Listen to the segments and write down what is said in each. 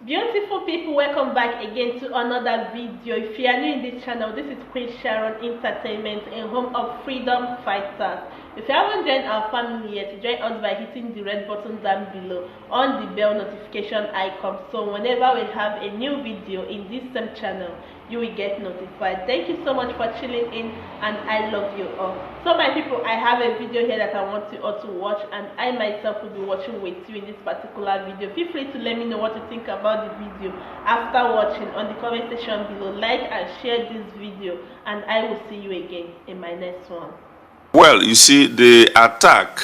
Beautiful people, welcome back again to another video. If you are new in this channel, this is Queen Sharon Entertainment and home of freedom fighters. If you haven't joined our family yet, join us by hitting the red button down below on the bell notification icon, so whenever we have a new video in this same channel, you will get notified. Thank you so much for tuning in, and I love you all. So my people, I have a video here that I want you all to watch, and I myself will be watching with you in this particular video. Feel free to let me know what you think about the video after watching on the comment section below. Like and share this video, and I will see you again in my next one. Well, you see, the attack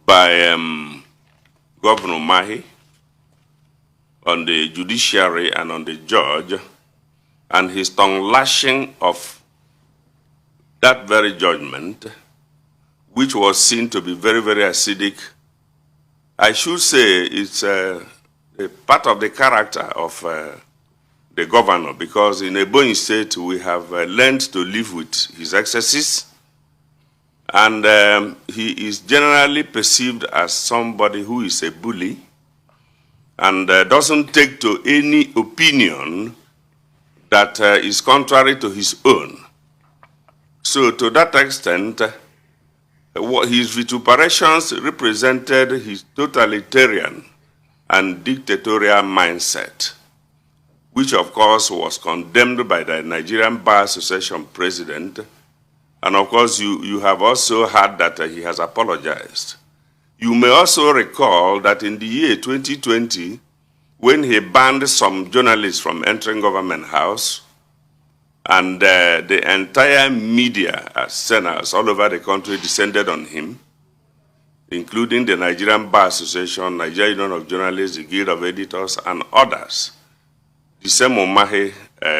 by Governor Umahi on the judiciary and on the judge, and his tongue lashing of that very judgment, which was seen to be very, very acidic, I should say it's a part of the character of the governor, because in Ebonyi State we have learned to live with his excesses, and he is generally perceived as somebody who is a bully and doesn't take to any opinion that is contrary to his own. So to that extent, his vituperations represented his totalitarian and dictatorial mindset, which of course was condemned by the Nigerian Bar Association president. And of course, you have also heard that he has apologized. You may also recall that in the year 2020, when he banned some journalists from entering government house, and the entire media, centers all over the country descended on him, including the Nigerian Bar Association, Nigerian Union of Journalists, the Guild of Editors, and others, the same Umahi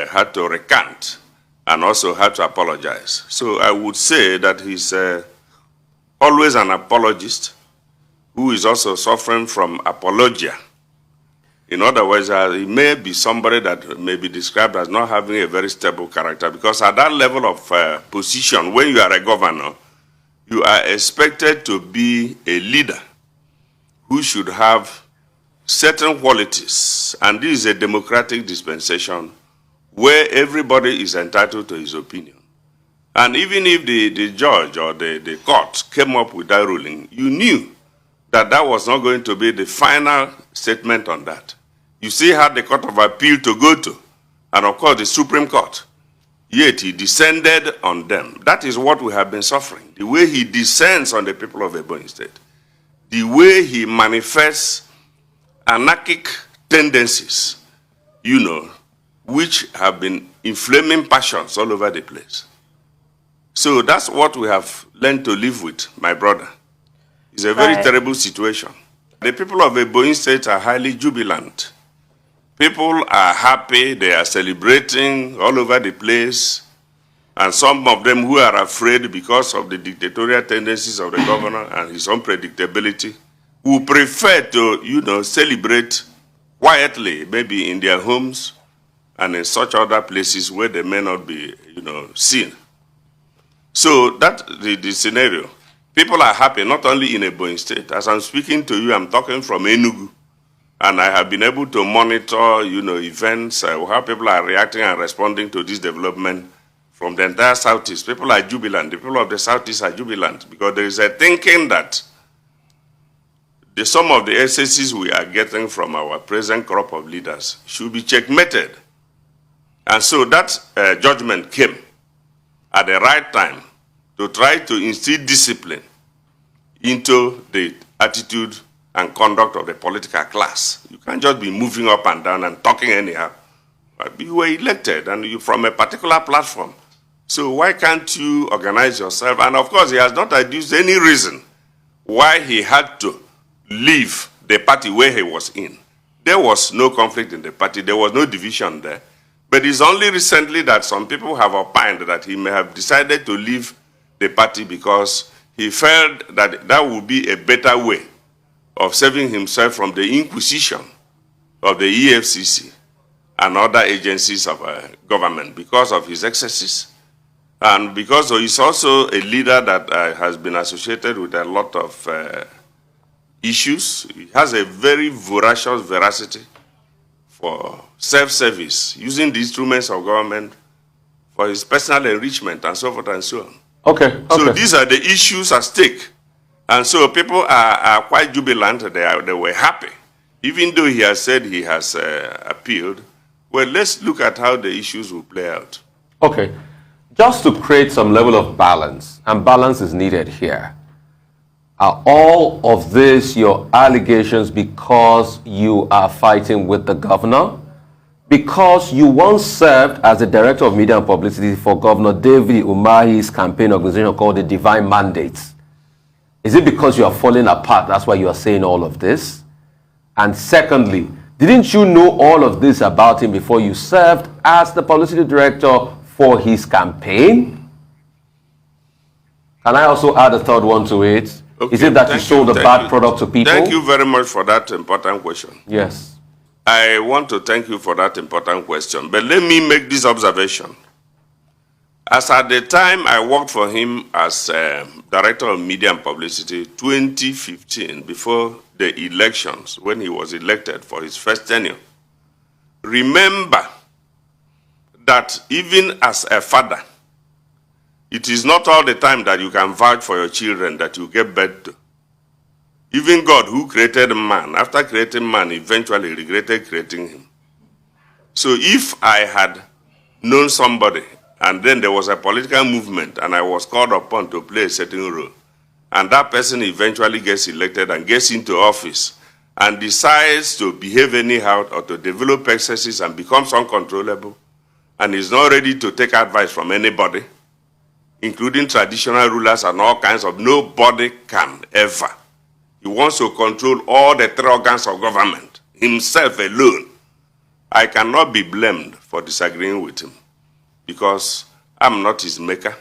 had to recant and also had to apologize. So I would say that he's always an apologist who is also suffering from apologia. In other words, he may be somebody that may be described as not having a very stable character, because at that level of position, when you are a governor, you are expected to be a leader who should have certain qualities. And this is a democratic dispensation where everybody is entitled to his opinion. And even if the judge or the court came up with that ruling, you knew that that was not going to be the final statement on that. You still had the Court of Appeal to go to, and of course the Supreme Court. Yet he descended on them. That is what we have been suffering. The way he descends on the people of Ebonyi State. The way he manifests anarchic tendencies, which have been inflaming passions all over the place. So that's what we have learned to live with, my brother. It's a very terrible situation. The people of Ebonyi State are highly jubilant. People are happy, they are celebrating all over the place, and some of them who are afraid because of the dictatorial tendencies of the governor and his unpredictability, who prefer to, celebrate quietly, maybe in their homes and in such other places where they may not be, seen. So that's the scenario. People are happy, not only in Ebonyi State. As I'm speaking to you, I'm talking from Enugu. And I have been able to monitor, events, how people are reacting and responding to this development from the entire Southeast. People are jubilant. The people of the Southeast are jubilant because there is a thinking that some of the excesses we are getting from our present crop of leaders should be checkmated. And so that judgment came at the right time to try to instill discipline into the attitude and conduct of the political class. You can't just be moving up and down and talking anyhow. You were elected and you're from a particular platform. So why can't you organize yourself? And of course, he has not adduced any reason why he had to leave the party where he was in. There was no conflict in the party. There was no division there. But it's only recently that some people have opined that he may have decided to leave the party because he felt that that would be a better way of saving himself from the inquisition of the EFCC and other agencies of government because of his excesses. And because he's also a leader that has been associated with a lot of issues. He has a very voracious veracity for self-service, using the instruments of government for his personal enrichment and so forth and so on. Okay. So these are the issues at stake. And so people are quite jubilant. They were happy. Even though he has said he has appealed, well, let's look at how the issues will play out. Okay. Just to create some level of balance, and balance is needed here, are all of this your allegations because you are fighting with the governor? Because you once served as the director of media and publicity for Governor David Umahi's campaign organization called the Divine Mandates. Is it because you are falling apart? That's why you are saying all of this? And secondly, didn't you know all of this about him before you served as the publicity director for his campaign? Can I also add a third one to it? Okay, is it that you sold a bad product to people? Thank you very much for that important question. Yes. I want to thank you for that important question. But let me make this observation. As at the time I worked for him as Director of Media and Publicity, 2015, before the elections, when he was elected for his first tenure, remember that even as a father, it is not all the time that you can vouch for your children that you give birth to. Even God, who created man, after creating man, eventually regretted creating him. So if I had known somebody, and then there was a political movement, and I was called upon to play a certain role, and that person eventually gets elected and gets into office, and decides to behave anyhow or to develop excesses and becomes uncontrollable, and is not ready to take advice from anybody, including traditional rulers and all kinds of, nobody can ever. He wants to control all the three organs of government, himself alone. I cannot be blamed for disagreeing with him because I'm not his maker,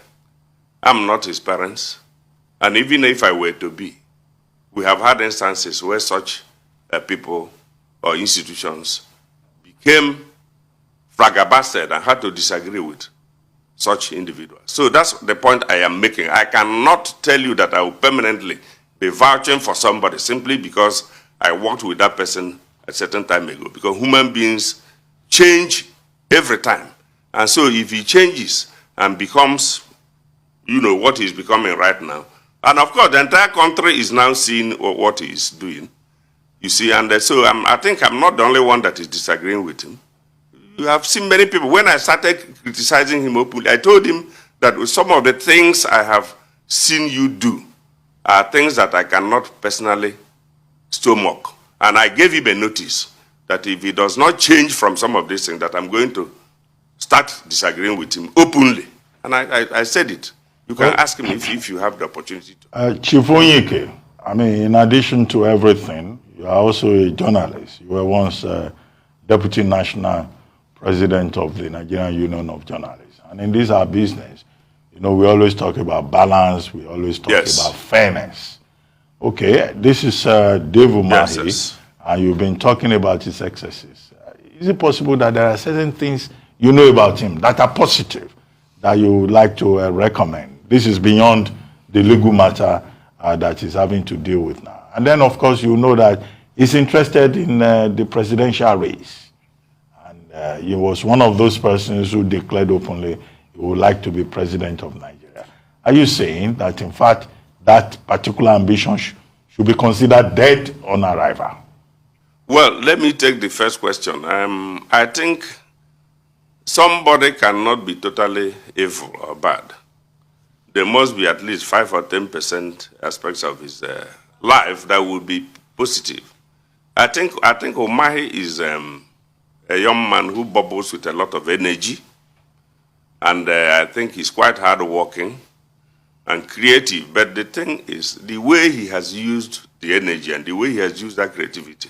I'm not his parents, and even if I were to be, we have had instances where such people or institutions became flabbergasted and had to disagree with such individuals. So that's the point I am making. I cannot tell you that I will permanently be vouching for somebody simply because I worked with that person a certain time ago. Because human beings change every time. And so if he changes and becomes, what he's becoming right now, and of course the entire country is now seeing what he's doing, you see, and so I think I'm not the only one that is disagreeing with him. You have seen many people. When I started criticizing him openly, I told him that some of the things I have seen you do are things that I cannot personally stomach. And I gave him a notice that if he does not change from some of these things, that I'm going to start disagreeing with him openly. And I said it. You can ask him if you have the opportunity to. Chief Onyike, I mean, in addition to everything, you are also a journalist. You were once Deputy National President of the Nigerian Union of Journalists. And in this our business, we always talk about balance. We always talk about fairness. Okay, this is Dave Umahi, yes. And you've been talking about his excesses. Is it possible that there are certain things you know about him that are positive that you would like to recommend? This is beyond the legal matter that he's having to deal with now. And then, of course, you know that he's interested in the presidential race. And he was one of those persons who declared openly he would like to be president of Nigeria. Are you saying that, in fact, that particular ambition should be considered dead on arrival? Well, let me take the first question. I think somebody cannot be totally evil or bad. There must be at least 5 or 10% aspects of his life that would be positive. I think Umahi is a young man who bubbles with a lot of energy. And I think he's quite hardworking and creative. But the thing is, the way he has used the energy and the way he has used that creativity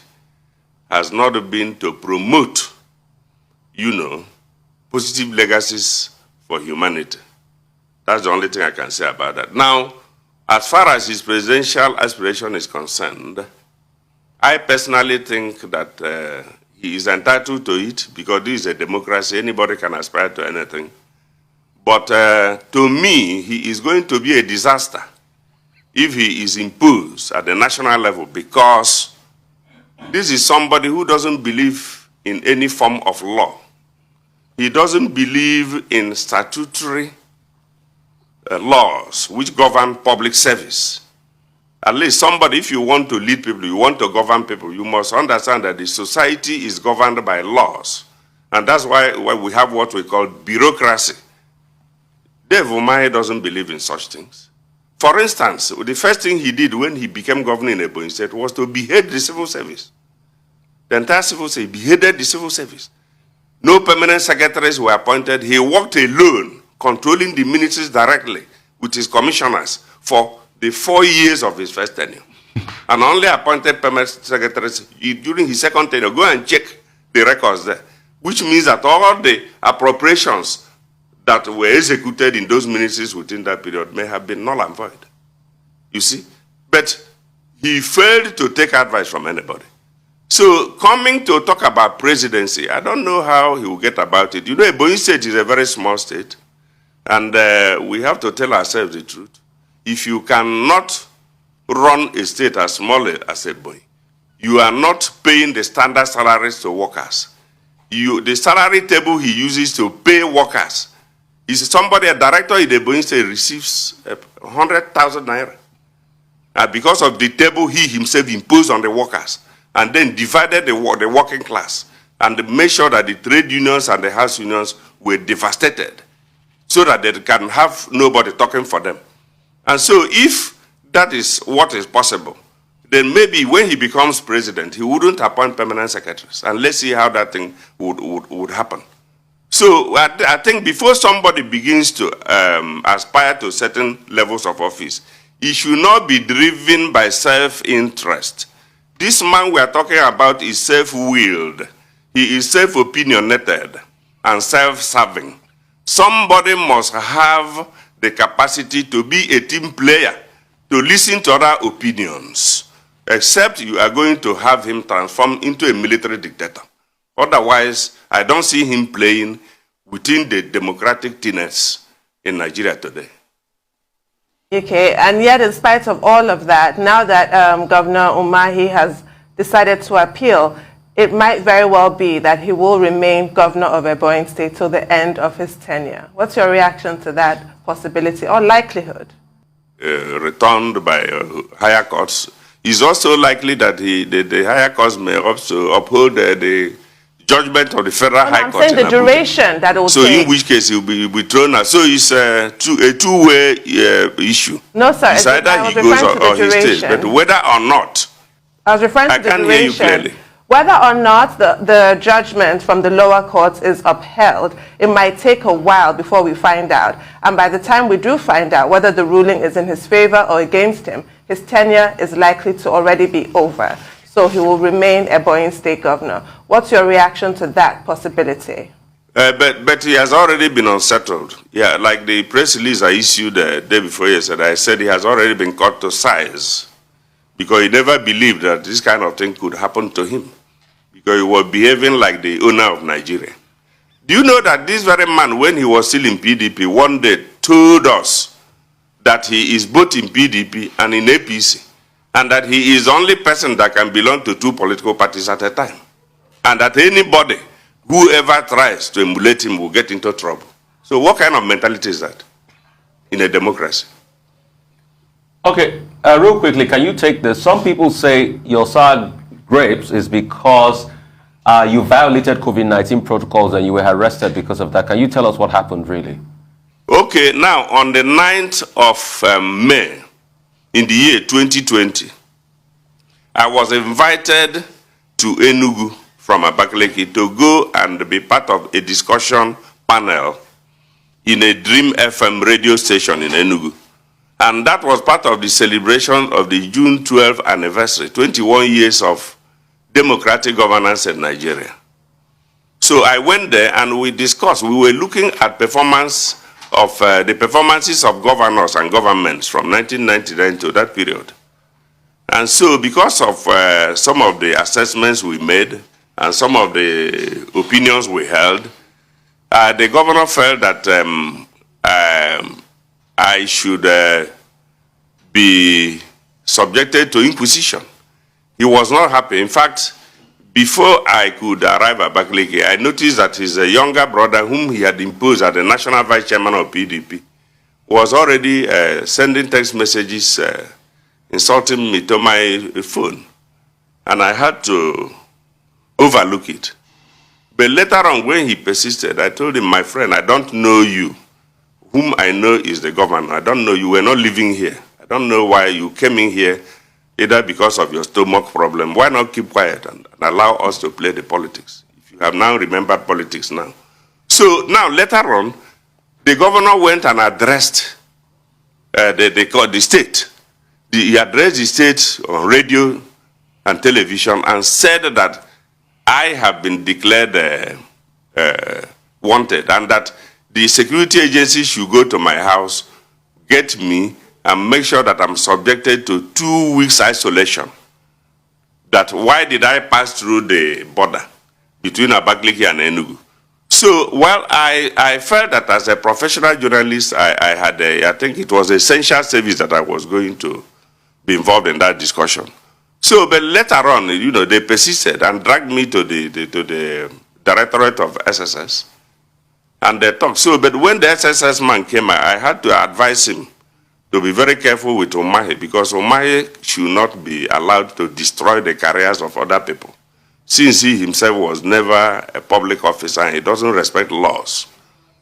has not been to promote, positive legacies for humanity. That's the only thing I can say about that. Now, as far as his presidential aspiration is concerned, I personally think that he is entitled to it because this is a democracy. Anybody can aspire to anything. But to me, he is going to be a disaster if he is imposed at the national level, because this is somebody who doesn't believe in any form of law. He doesn't believe in statutory laws which govern public service. At least somebody, if you want to lead people, you want to govern people, you must understand that the society is governed by laws. And that's why we have what we call bureaucracy. Dave Umahi doesn't believe in such things. For instance, the first thing he did when he became governor in Ebonyi State was to behead the civil service. The entire civil service, he beheaded the civil service. No permanent secretaries were appointed. He worked alone, controlling the ministries directly with his commissioners for the 4 years of his first tenure. And only appointed permanent secretaries during his second tenure. Go and check the records there. Which means that all the appropriations that were executed in those ministries within that period may have been null and void. You see? But he failed to take advice from anybody. So coming to talk about presidency, I don't know how he will get about it. You know, Ebonyi State is a very small state, and we have to tell ourselves the truth. If you cannot run a state as small as Ebonyi, you are not paying the standard salaries to workers. The salary table he uses to pay workers is somebody, a director in Ebonyi State receives 100,000 naira. Because of the table he himself imposed on the workers, and then divided the working class, and made sure that the trade unions and the house unions were devastated, so that they can have nobody talking for them. And so if that is what is possible, then maybe when he becomes president, he wouldn't appoint permanent secretaries. And let's see how that thing would happen. So I think before somebody begins to aspire to certain levels of office, he should not be driven by self-interest. This man we are talking about is self-willed. He is self-opinionated and self-serving. Somebody must have the capacity to be a team player, to listen to other opinions, except you are going to have him transform into a military dictator. Otherwise, I don't see him playing within the democratic tenets in Nigeria today. Okay, and yet in spite of all of that, now that Governor Umahi has decided to appeal, it might very well be that he will remain governor of Ebonyi State till the end of his tenure. What's your reaction to that possibility or likelihood? Returned by higher courts. It's also likely that the higher courts may also uphold the judgment of the federal high court. I'm saying the duration that it will take. So in which case he will be thrown out. So it's a two-way issue. No, sir. It's either he goes or he stays. But whether or not, I was referring to the duration. I can't hear you clearly. Whether or not the judgment from the lower courts is upheld, it might take a while before we find out. And by the time we do find out whether the ruling is in his favor or against him, his tenure is likely to already be over. So he will remain Ebonyi State governor. What's your reaction to that possibility? But he has already been unsettled. Yeah, like the press release I issued the day before yesterday, I said he has already been cut to size because he never believed that this kind of thing could happen to him because he was behaving like the owner of Nigeria. Do you know that this very man, when he was still in PDP, one day told us that he is both in PDP and in APC, and that he is the only person that can belong to two political parties at a time, and that anybody whoever tries to emulate him will get into trouble. So what kind of mentality is that in a democracy? Okay, real quickly, can you take this? Some people say your sour grapes is because you violated COVID-19 protocols and you were arrested because of that. Can you tell us what happened really? Okay, now on the 9th of May in the year 2020, I was invited to Enugu from Abakaliki to go and be part of a discussion panel in a Dream FM radio station in Enugu. And that was part of the celebration of the June 12th anniversary, 21 years of democratic governance in Nigeria. So I went there and we discussed. We were looking at performance of the performances of governors and governments from 1999 to that period. And so because of some of the assessments we made and some of the opinions we held, the governor felt that I should be subjected to inquisition. He was not happy. In fact, before I could arrive at Abakaliki, I noticed that his younger brother, whom he had imposed as the national vice chairman of PDP, was already sending text messages insulting me to my phone. And I had to overlook it. But later on, when he persisted, I told him, my friend, I don't know you. Whom I know is the governor. I don't know you. We're not living here. I don't know why you came in here, either because of your stomach problem. Why not keep quiet and allow us to play the politics? If you have now remembered politics now. So now, later on, the governor went and addressed the state. He addressed the state on radio and television and said that I have been declared wanted and that the security agency should go to my house, get me, and make sure that I'm subjected to 2 weeks isolation. That why did I pass through the border between Abakaliki and Enugu? So while I felt that as a professional journalist, I think it was essential service that I was going to be involved in that discussion. So, but later on, they persisted and dragged me to the Directorate of SSS, and they talked. So, but when the SSS man came, I had to advise him to be very careful with Umahi, because Umahi should not be allowed to destroy the careers of other people, since he himself was never a public officer and he doesn't respect laws.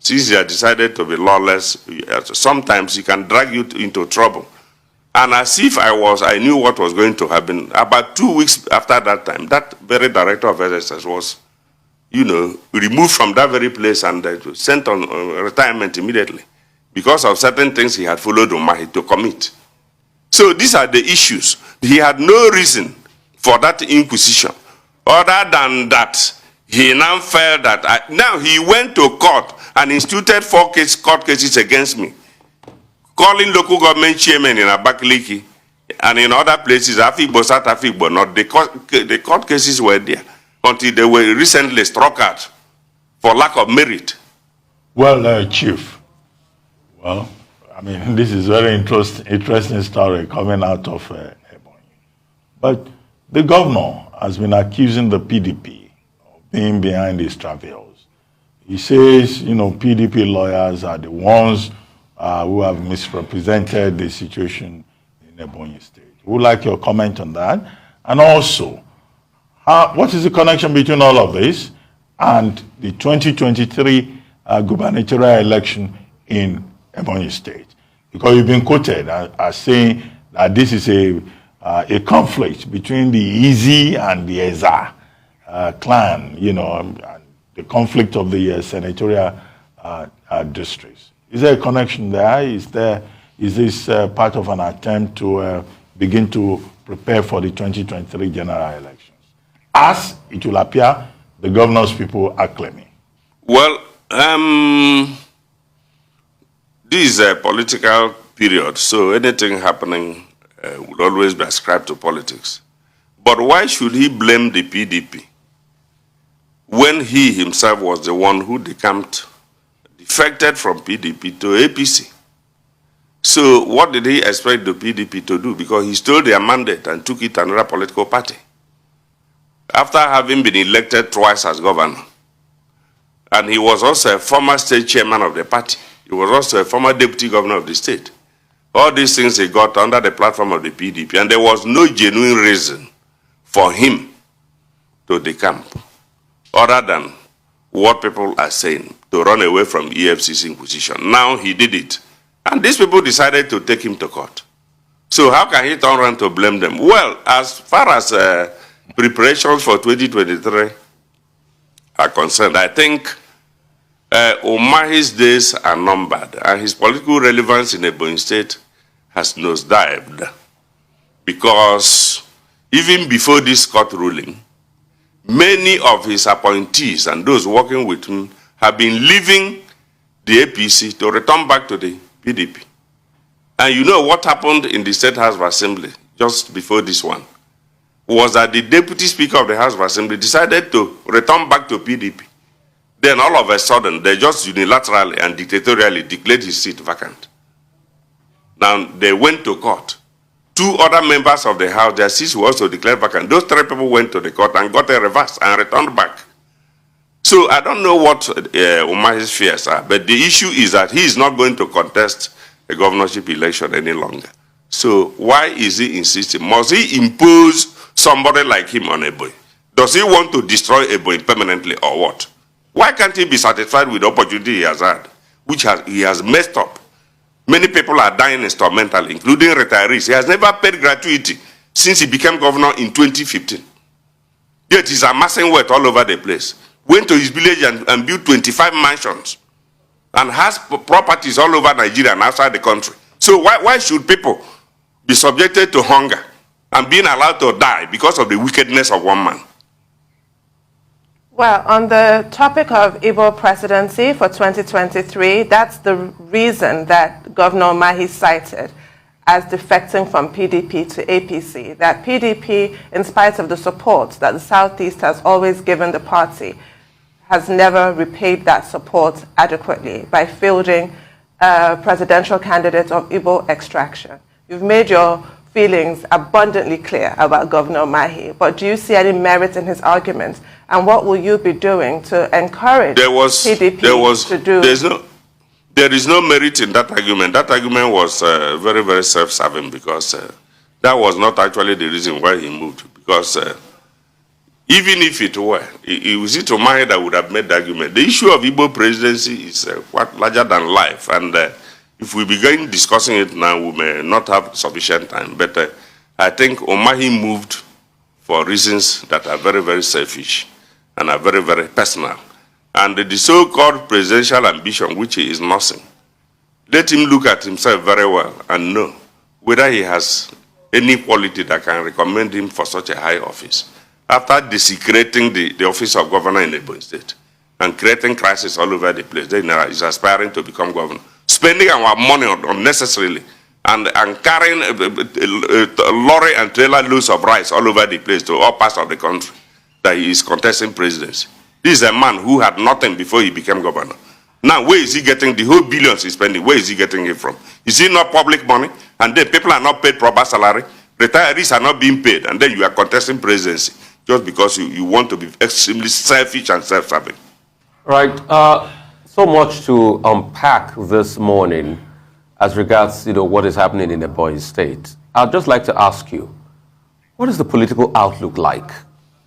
Since he had decided to be lawless, sometimes he can drag you into trouble. And as if I knew what was going to happen, about 2 weeks after that time, that very director of SSS was, removed from that very place and sent on retirement immediately because of certain things he had followed Umahi to commit. So these are the issues. He had no reason for that inquisition, other than that he now felt that, now he went to court and instituted 4 court cases against me, calling local government chairmen in Abakaliki and in other places, Afikbo, South Afikbo, not the court cases were there until they were recently struck out for lack of merit. Well, Chief, well, I mean, this is very interesting story coming out of Ebonyi. But the governor has been accusing the PDP of being behind these travails. He says, PDP lawyers are the ones who have misrepresented the situation in Ebonyi State. We would like your comment on that. And also, what is the connection between all of this and the 2023 gubernatorial election in Ebonyi State? Because you've been quoted as saying that this is a conflict between the Izi and the Eza clan, and the conflict of the senatorial districts. Is there a connection there? Is this part of an attempt to begin to prepare for the 2023 general elections, as it will appear the governor's people are claiming? Well, this is a political period, so anything happening will always be ascribed to politics. But why should he blame the PDP when he himself was the one who defected from PDP to APC? So what did he expect the PDP to do? Because he stole their mandate and took it to another political party, after having been elected twice as governor. And he was also a former state chairman of the party. He was also a former deputy governor of the state. All these things he got under the platform of the PDP, and there was no genuine reason for him to decamp, other than what people are saying, to run away from EFCC inquisition. Now he did it. And these people decided to take him to court. So how can he turn around to blame them? Well, as far as preparations for 2023 are concerned, I think Umahi's days are numbered, and his political relevance in Ebonyi State has nosedived. Because even before this court ruling, many of his appointees and those working with him have been leaving the APC to return back to the PDP. And you know what happened in the State House of Assembly just before this one? Was that the Deputy Speaker of the House of Assembly decided to return back to PDP. Then all of a sudden, they just unilaterally and dictatorially declared his seat vacant. Now, they went to court 2 other members of the House, their seats were also declared vacant. Those 3 people went to the court and got a reverse and returned back. So I don't know what Umahi's fears are, but the issue is that he is not going to contest a governorship election any longer. So why is he insisting? Must he impose somebody like him on Ebonyi? Does he want to destroy Ebonyi permanently or what? Why can't he be satisfied with the opportunity he has had, which he has messed up? Many people are dying instrumentally, including retirees. He has never paid gratuity since he became governor in 2015. Yet he's amassing wealth all over the place. Went to his village and built 25 mansions and has properties all over Nigeria and outside the country. So why should people be subjected to hunger and being allowed to die because of the wickedness of one man? Well, on the topic of Igbo presidency for 2023, that's the reason that Governor Umahi cited as defecting from PDP to APC, that PDP, in spite of the support that the Southeast has always given the party, has never repaid that support adequately by fielding a presidential candidate of Igbo extraction. You've made your feelings abundantly clear about Governor Umahi, but do you see any merit in his arguments? And what will you be doing to encourage PDP to do? There is no merit in that argument. That argument was very, very self-serving because that was not actually the reason why he moved. Because even if it were, it was Umahi that would have made the argument. The issue of Igbo presidency is quite larger than life. And if we begin discussing it now, we may not have sufficient time. But I think Umahi moved for reasons that are very, very selfish and are very, very personal. And the so-called presidential ambition, which he is nursing, let him look at himself very well and know whether he has any quality that can recommend him for such a high office. After desecrating the office of governor in Ebonyi State and creating crisis all over the place, then he's aspiring to become governor. Spending our money unnecessarily and carrying a lorry and trailer loads of rice all over the place to all parts of the country, that he is contesting presidency. This is a man who had nothing before he became governor. Now, where is he getting the whole billions he's spending? Where is he getting it from? Is it not public money? And then people are not paid proper salary. Retirees are not being paid. And then you are contesting presidency just because you want to be extremely selfish and self-serving. Right. So much to unpack this morning as regards what is happening in Ebonyi State. I'd just like to ask you, what is the political outlook like?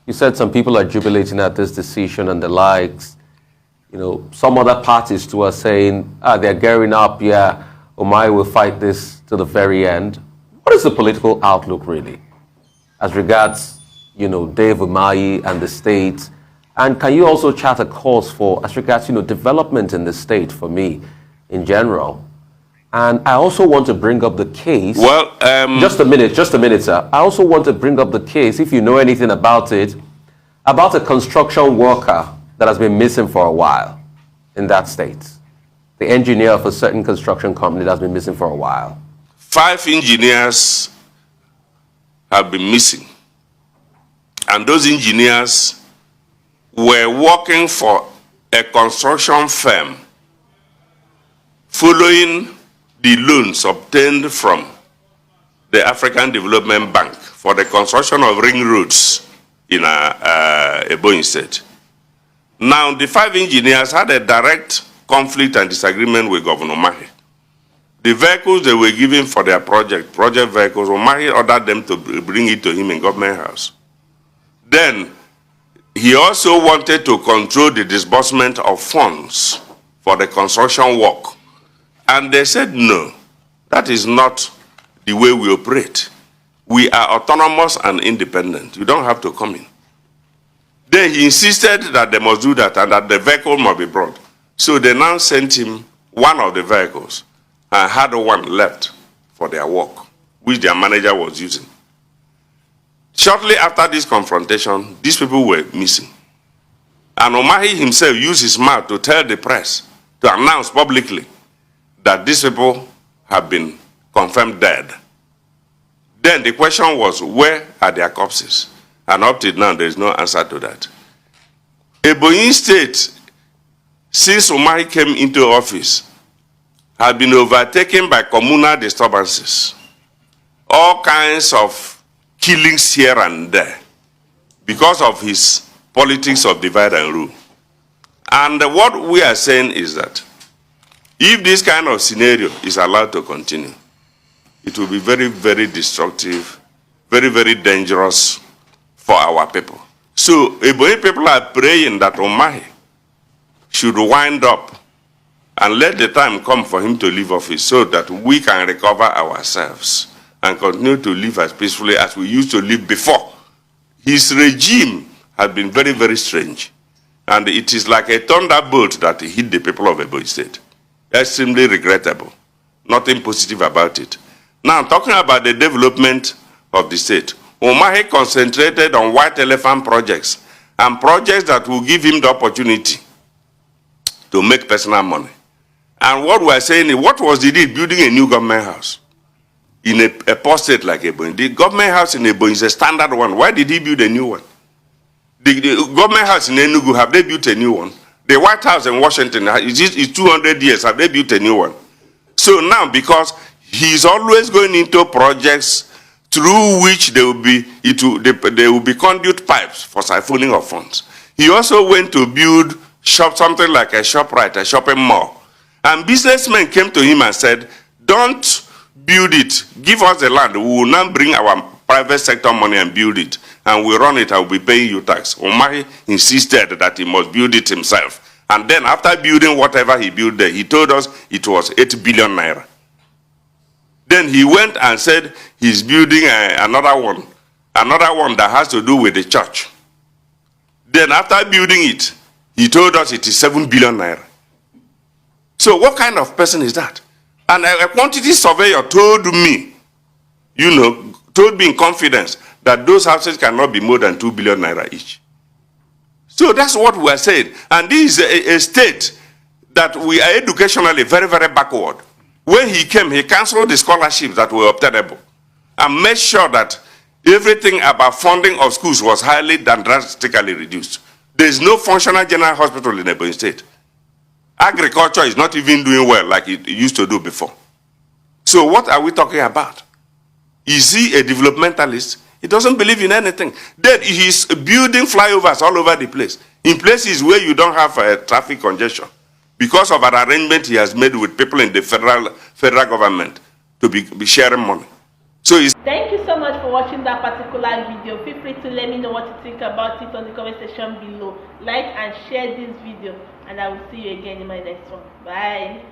You said some people are jubilating at this decision and the likes. Some other parties too are saying, they're gearing up, Umahi will fight this to the very end. What is the political outlook really as regards, Dave Umahi and the state? And can you also chart a course for, as regards, development in the state for me in general? And I also want to bring up the case. Well, just a minute, sir. I also want to bring up the case, if you know anything about it, about a construction worker that has been missing for a while in that state. The engineer of a certain construction company that has been missing for a while. 5 engineers have been missing. And those engineers were working for a construction firm following the loans obtained from the African Development Bank for the construction of ring roads in Ebonyi State. Now, the 5 engineers had a direct conflict and disagreement with Governor Umahi. The vehicles they were given for their project vehicles, Umahi ordered them to bring it to him in Government House. Then, he also wanted to control the disbursement of funds for the construction work. And they said, no, that is not the way we operate. We are autonomous and independent. You don't have to come in. Then he insisted that they must do that and that the vehicle must be brought. So they now sent him one of the vehicles and had one left for their work, which their manager was using. Shortly after this confrontation, these people were missing. And Umahi himself used his mouth to tell the press, to announce publicly that these people have been confirmed dead. Then the question was, where are their corpses? And up till now, there is no answer to that. Ebonyi State, since Umahi came into office, has been overtaken by communal disturbances. all kinds of killings here and there because of his politics of divide and rule. And what we are saying is that if this kind of scenario is allowed to continue, it will be very, very destructive, very, very dangerous for our people. So Ebonyi people are praying that Umahi should wind up and let the time come for him to leave office so that we can recover ourselves and continue to live as peacefully as we used to live before. His regime has been very, very strange. And it is like a thunderbolt that hit the people of Ebonyi State. Extremely regrettable. Nothing positive about it. Now, talking about the development of the state, Umahi concentrated on white elephant projects and projects that will give him the opportunity to make personal money. And what we're saying is, what was the deal building a new government house in a poor state like Ebonyi? The government house in Ebonyi is a standard one. Why did he build a new one? The government house in Enugu, have they built a new one? The White House in Washington, is 200 years, have they built a new one? So now, because he's always going into projects through which there will be conduit pipes for siphoning of funds. He also went to build something like a ShopRite, a shopping mall. And businessmen came to him and said, don't build it, give us the land, we will now bring our private sector money and build it, and we run it, I will be paying you tax. Umahi insisted that he must build it himself. And then after building whatever he built there, he told us it was 8 billion naira. Then he went and said he's building another one that has to do with the church. Then after building it, he told us it is 7 billion naira. So what kind of person is that? And a quantity surveyor told me, told me in confidence that those houses cannot be more than 2 billion naira each. So that's what we are saying. And this is a state that we are educationally very, very backward. When he came, he canceled the scholarships that were obtainable and made sure that everything about funding of schools was highly and drastically reduced. There is no functional general hospital in Ebonyi State. Agriculture is not even doing well like it used to do before. So what are we talking about? Is he a developmentalist? He doesn't believe in anything. Then he's building flyovers all over the place, in places where you don't have traffic congestion, because of an arrangement he has made with people in the federal government to be sharing money. So thank you so much for watching that particular video. Feel free to let me know what you think about it on the comment section below. Like and share this video, and I will see you again in my next one. Bye.